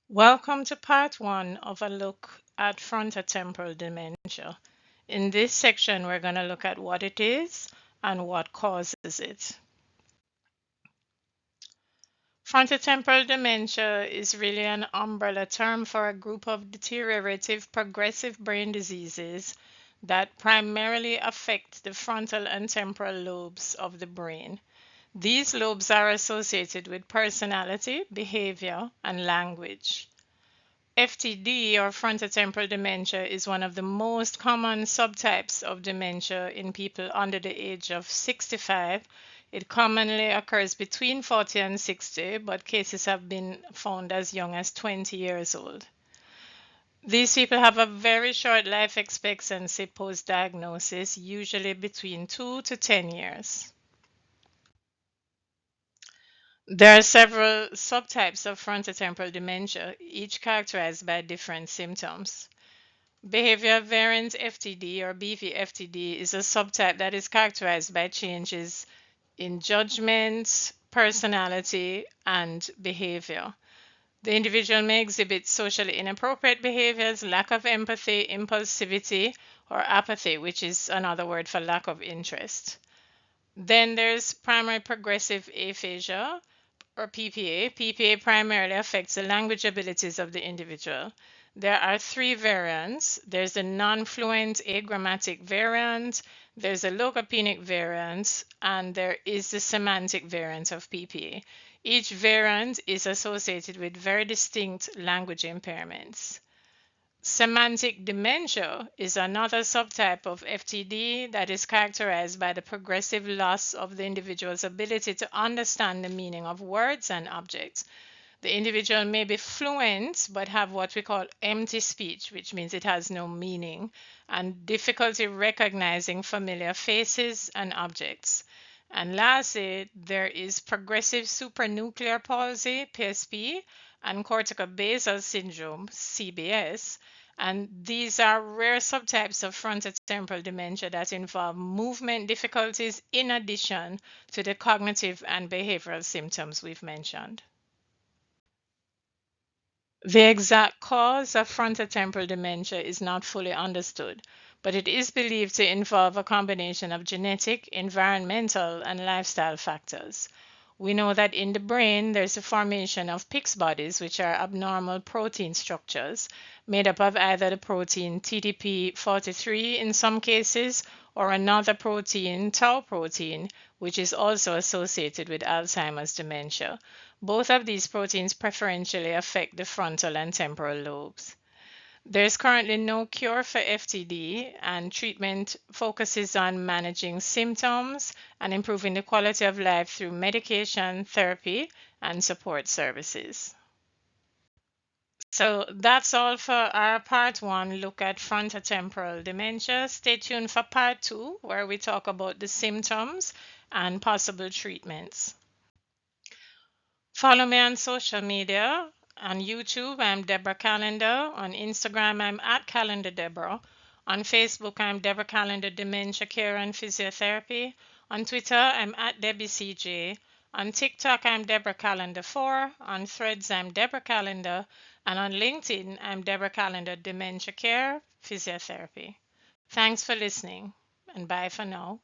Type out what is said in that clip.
Welcome to part one of a look at frontotemporal dementia. In this section, we're going to look at what it is and what causes it. Frontotemporal dementia is really an umbrella term for a group of deteriorative progressive brain diseases that primarily affect the frontal and temporal lobes of the brain. These lobes are associated with personality, behavior, and language. FTD or frontotemporal dementia is one of the most common subtypes of dementia in people under the age of 65. It commonly occurs between 40 and 60, but cases have been found as young as 20 years old. These people have a very short life expectancy post-diagnosis, usually between 2 to 10 years. There are several subtypes of frontotemporal dementia, each characterized by different symptoms. Behavior variant FTD or BV-FTD is a subtype that is characterized by changes in judgment, personality, and behavior. The individual may exhibit socially inappropriate behaviors, lack of empathy, impulsivity, or apathy, which is another word for lack of interest. Then there's primary progressive aphasia, or PPA. PPA primarily affects the language abilities of the individual. There are three variants. There's a non-fluent agrammatic variant, there's a logopenic variant, and there is the semantic variant of PPA. Each variant is associated with very distinct language impairments. Semantic dementia is another subtype of FTD that is characterized by the progressive loss of the individual's ability to understand the meaning of words and objects. The individual may be fluent but have what we call empty speech, which means it has no meaning, and difficulty recognizing familiar faces and objects. And lastly, there is progressive supranuclear palsy, PSP, and corticobasal syndrome, CBS. And these are rare subtypes of frontotemporal dementia that involve movement difficulties in addition to the cognitive and behavioral symptoms we've mentioned. The exact cause of frontotemporal dementia is not fully understood, but it is believed to involve a combination of genetic, environmental, and lifestyle factors. We know that in the brain, there's a formation of PIX bodies, which are abnormal protein structures made up of either the protein TDP43 in some cases or another protein, tau protein, which is also associated with Alzheimer's dementia. Both of these proteins preferentially affect the frontal and temporal lobes. There's currently no cure for FTD, and treatment focuses on managing symptoms and improving the quality of life through medication, therapy, and support services. So that's all for our part one look at frontotemporal dementia. Stay tuned for part two, where we talk about the symptoms and possible treatments. Follow me on social media. On YouTube, I'm Deborah Calendar. On Instagram, I'm at Calendar Deborah. On Facebook, I'm Deborah Calendar Dementia Care and Physiotherapy. On Twitter, I'm at Debbie CJ. On TikTok, I'm Deborah Calendar 4. On Threads, I'm Deborah Calendar. And on LinkedIn, I'm Deborah Calendar Dementia Care Physiotherapy. Thanks for listening, and bye for now.